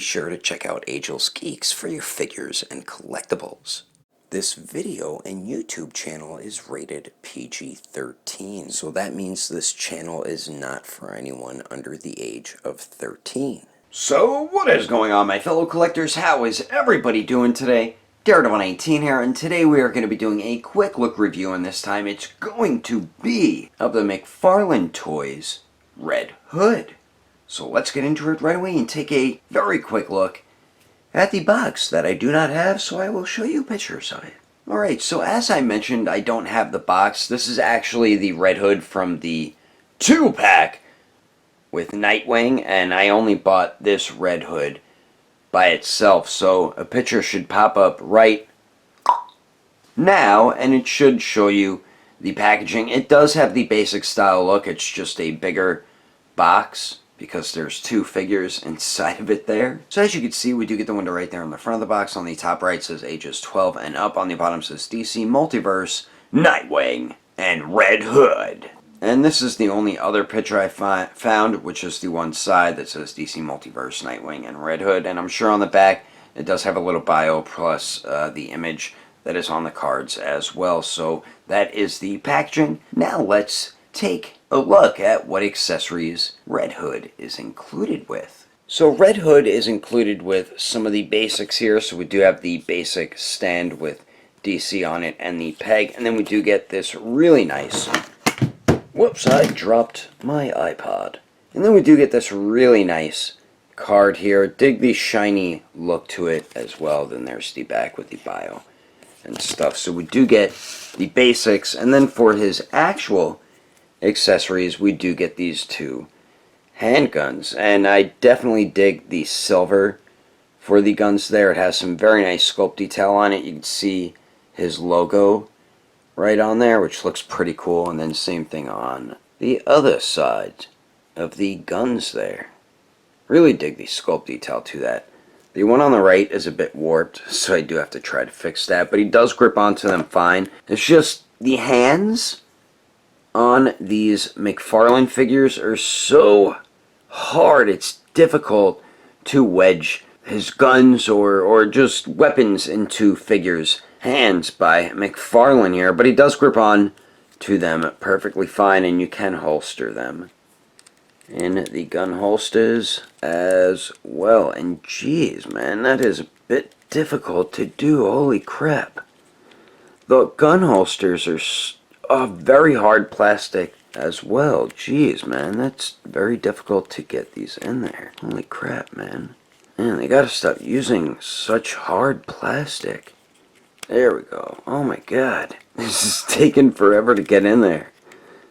sure to check out Agelessgeeks for your figures and collectibles. This video and YouTube channel is rated PG-13, so that means this channel is not for anyone under the age of 13. So, what is going on, my fellow collectors? How is everybody doing today? Daredevil19 here, and today we are going to be doing a quick look review, and this time it's going to be of the McFarlane Toys Red Hood. So let's get into it right away and take a very quick look at the box that I do not have, so I will show you pictures of it. Alright, so as I mentioned, I don't have the box. This is actually the Red Hood from the 2-pack with Nightwing, and I only bought this Red Hood by itself, so a picture should pop up right now, and it should show you the packaging. It does have the basic style look. It's just a bigger box because there's two figures inside of it there. So as you can see, we do get the window right there on the front of the box. On the top right says ages 12 and up. On the bottom says DC, Multiverse, Nightwing, and Red Hood. And this is the only other picture I found, which is the one side that says DC, Multiverse, Nightwing, and Red Hood. And I'm sure on the back it does have a little bio plus the image that is on the cards as well. So that is the packaging. Now let's take a look at what accessories Red Hood is included with. So Red Hood is included with some of the basics here. So we do have the basic stand with DC on it and the peg, and then we do get this really nice, whoops, I dropped my iPod. And then we do get this really nice card here. Dig the shiny look to it as well. Then there's the back with the bio and stuff. So we do get the basics, and then for his actual accessories we do get these two handguns, and I definitely dig the silver for the guns there. It has some very nice sculpt detail on it. You can see his logo right on there, which looks pretty cool, and then same thing on the other side of the guns there. Really dig the sculpt detail to that. The one on the right is a bit warped, so I do have to try to fix that, but he does grip onto them fine. It's just the hands on these McFarlane figures are so hard, it's difficult to wedge his guns or just weapons into figures' hands by McFarlane here, but he does grip on to them perfectly fine, and you can holster them in the gun holsters as well. And geez, man, that is a bit difficult to do. Holy crap. The gun holsters are very hard plastic as well. Jeez, man, that's very difficult to get these in there. Holy crap, man. Man, they gotta stop using such hard plastic. There we go. Oh my god. This is taking forever to get in there.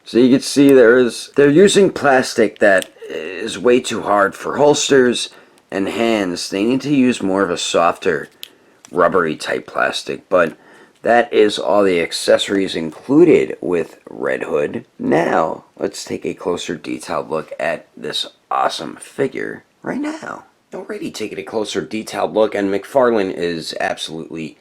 So you can see they're using plastic that is way too hard for holsters and hands. They need to use more of a softer, rubbery type plastic, but that is all the accessories included with Red Hood. Now, let's take a closer detailed look at this awesome figure right now. Alrighty, taking a closer detailed look, and McFarlane is absolutely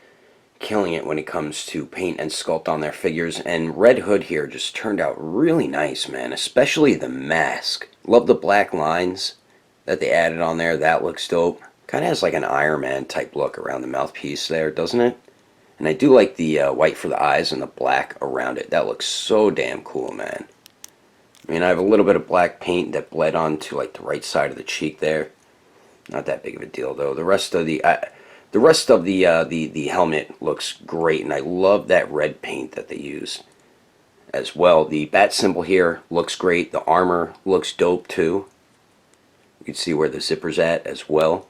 killing it when it comes to paint and sculpt on their figures, and Red Hood here just turned out really nice, man, especially the mask. Love the black lines that they added on there. That looks dope. Kind of has like an Iron Man type look around the mouthpiece there, doesn't it? And I do like the white for the eyes and the black around it. That looks so damn cool, man. I mean, I have a little bit of black paint that bled onto like the right side of the cheek there. Not that big of a deal though. The rest of the helmet looks great, and I love that red paint that they used as well. The bat symbol here looks great. The armor looks dope too. You can see where the zipper's at as well.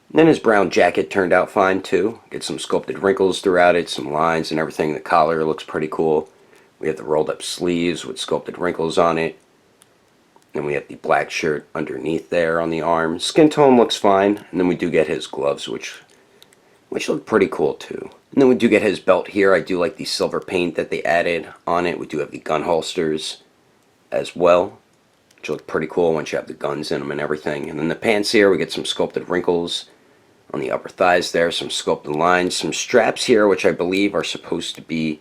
And then his brown jacket turned out fine too. Get some sculpted wrinkles throughout it, some lines and everything. The collar looks pretty cool. We have the rolled up sleeves with sculpted wrinkles on it. Then we have the black shirt underneath there on the arm. Skin tone looks fine. And then we do get his gloves, which look pretty cool too. And then we do get his belt here. I do like the silver paint that they added on it. We do have the gun holsters as well, which look pretty cool once you have the guns in them and everything. And then the pants here, we get some sculpted wrinkles on the upper thighs there, some sculpted lines, some straps here, which I believe are supposed to be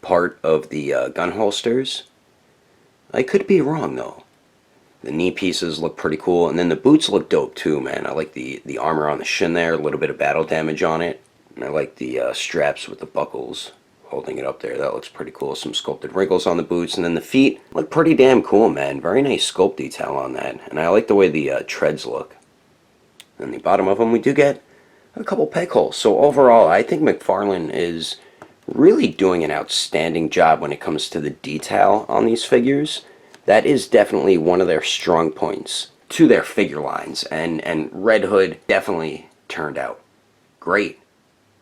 part of the gun holsters. I could be wrong though. The knee pieces look pretty cool, and then the boots look dope too, man. I like the armor on the shin there, a little bit of battle damage on it. And I like the straps with the buckles holding it up there. That looks pretty cool. Some sculpted wrinkles on the boots, and then the feet look pretty damn cool, man. Very nice sculpt detail on that, and I like the way the treads look. And the bottom of them, we do get a couple peg holes. So overall, I think McFarlane is really doing an outstanding job when it comes to the detail on these figures. That is definitely one of their strong points to their figure lines, and Red Hood definitely turned out great.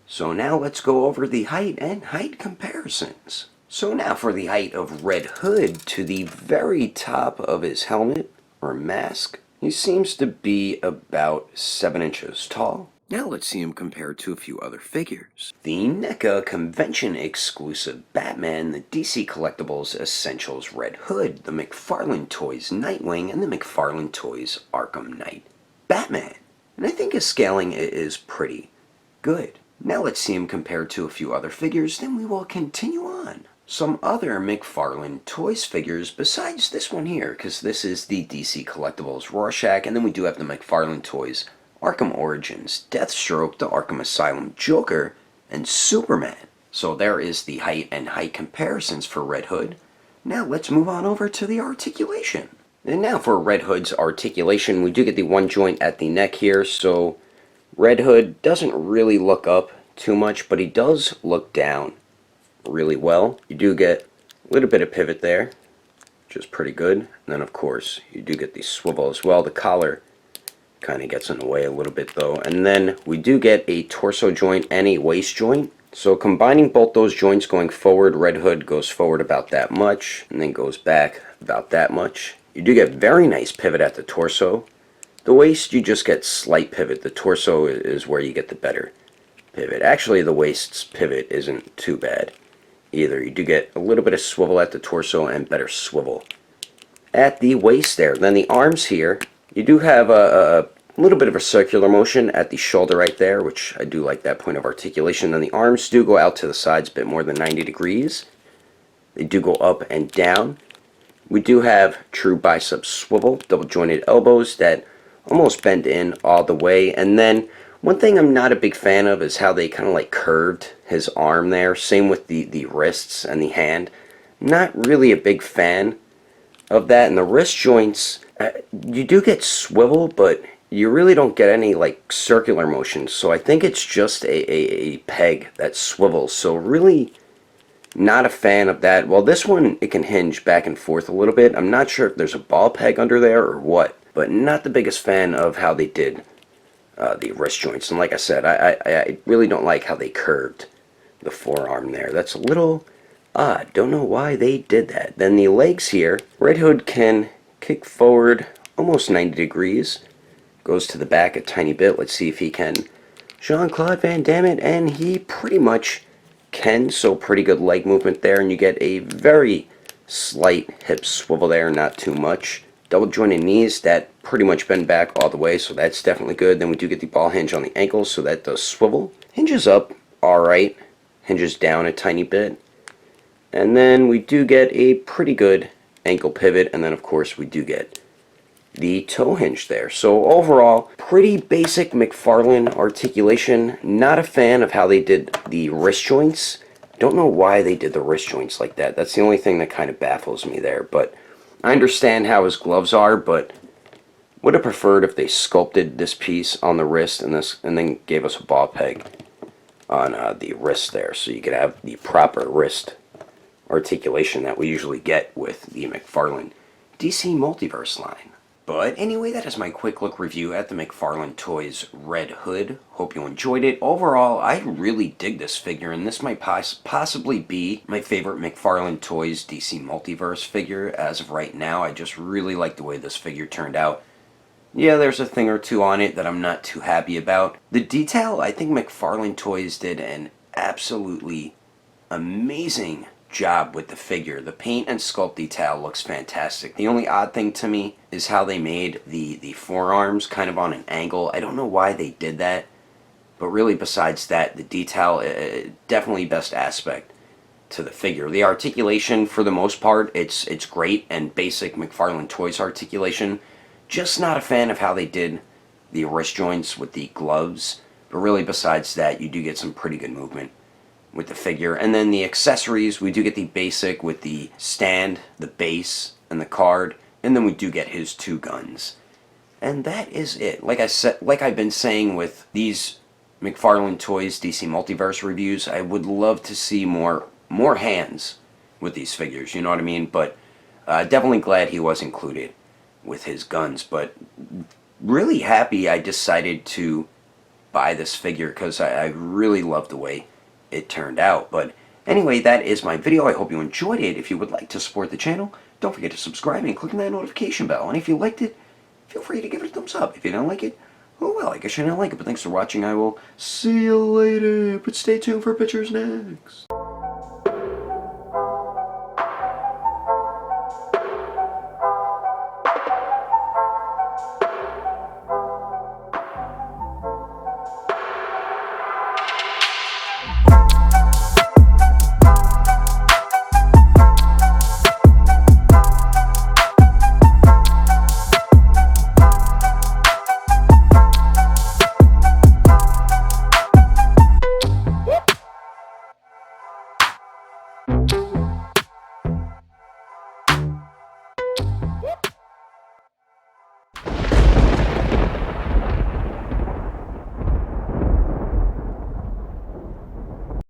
So now let's go over the height and height comparisons. So now for the height of Red Hood to the very top of his helmet or mask. He seems to be about 7 inches tall. Now let's see him compared to a few other figures. The NECA Convention exclusive Batman, the DC Collectibles Essentials Red Hood, the McFarlane Toys Nightwing, and the McFarlane Toys Arkham Knight Batman. And I think his scaling is pretty good. Now let's see him compared to a few other figures, then we will continue on. Some other McFarlane Toys figures besides this one here, because this is the DC Collectibles Rorschach, and then we do have the McFarlane Toys Arkham Origins, Deathstroke, the Arkham Asylum Joker, and Superman. So there is the height and height comparisons for Red Hood. Now let's move on over to the articulation. And now for Red Hood's articulation, we do get the one joint at the neck here, so Red Hood doesn't really look up too much, but he does look down really well. You do get a little bit of pivot there, which is pretty good. And then of course you do get the swivel as well. The collar kind of gets in the way a little bit though. And then we do get a torso joint and a waist joint. So combining both those joints going forward, Red Hood goes forward about that much and then goes back about that much. You do get very nice pivot at the torso. The waist, you just get slight pivot. The torso is where you get the better pivot. Actually, the waist's pivot isn't too bad either. You do get a little bit of swivel at the torso and better swivel at the waist there. Then the arms here, you do have a little bit of a circular motion at the shoulder right there, which I do like that point of articulation. Then the arms do go out to the sides a bit more than 90 degrees. They do go up and down. We do have true bicep swivel, double jointed elbows that almost bend in all the way. And then one thing I'm not a big fan of is how they kind of like curved his arm there. Same with the wrists and the hand. Not really a big fan of that. And the wrist joints, you do get swivel, but you really don't get any like circular motion. So I think it's just a peg that swivels. So really not a fan of that. Well, this one, it can hinge back and forth a little bit. I'm not sure if there's a ball peg under there or what, but not the biggest fan of how they did the wrist joints. And like I said, I really don't like how they curved the forearm there. That's a little odd. Don't know why they did that. Then the legs here, Red Hood can kick forward almost 90 degrees. Goes to the back a tiny bit. Let's see if he can Jean-Claude Van Damme it, and he pretty much can. So pretty good leg movement there, and you get a very slight hip swivel there, not too much. Double jointed knees that pretty much bend back all the way, so that's definitely good. Then we do get the ball hinge on the ankles, so that does swivel. Hinges up, alright. Hinges down a tiny bit. And then we do get a pretty good ankle pivot, and then of course we do get the toe hinge there. So overall, pretty basic McFarlane articulation. Not a fan of how they did the wrist joints. Don't know why they did the wrist joints like that. That's the only thing that kind of baffles me there, but I understand how his gloves are, but would have preferred if they sculpted this piece on the wrist and then gave us a ball peg on the wrist there, so you could have the proper wrist articulation that we usually get with the McFarlane DC Multiverse line. But anyway, that is my quick look review at the McFarlane Toys Red Hood. Hope you enjoyed it. Overall, I really dig this figure, and this might possibly be my favorite McFarlane Toys DC Multiverse figure as of right now. I just really like the way this figure turned out. Yeah, there's a thing or two on it that I'm not too happy about. The detail, I think McFarlane Toys did an absolutely amazing job with the figure. The paint and sculpt detail looks fantastic. The only odd thing to me is how they made the forearms kind of on an angle. I don't know why they did that, but really besides that, the detail, definitely best aspect to the figure. The articulation, for the most part, it's great, and basic McFarlane Toys articulation. Just not a fan of how they did the wrist joints with the gloves, but really besides that, you do get some pretty good movement with the figure. And then the accessories, we do get the basic with the stand, the base, and the card, and then we do get his 2 guns. And that is it. Like I said, like I've been saying with these McFarlane Toys DC Multiverse reviews, I would love to see more hands with these figures, you know what I mean? But definitely glad he was included with his guns. But really happy I decided to buy this figure because I really love the way it turned out. But anyway, that is my video. I hope you enjoyed it. If you would like to support the channel, don't forget to subscribe and click on that notification bell. And if you liked it, feel free to give it a thumbs up. If you don't like it, oh well, I guess you didn't like it. But thanks for watching. I will see you later. But stay tuned for pictures next.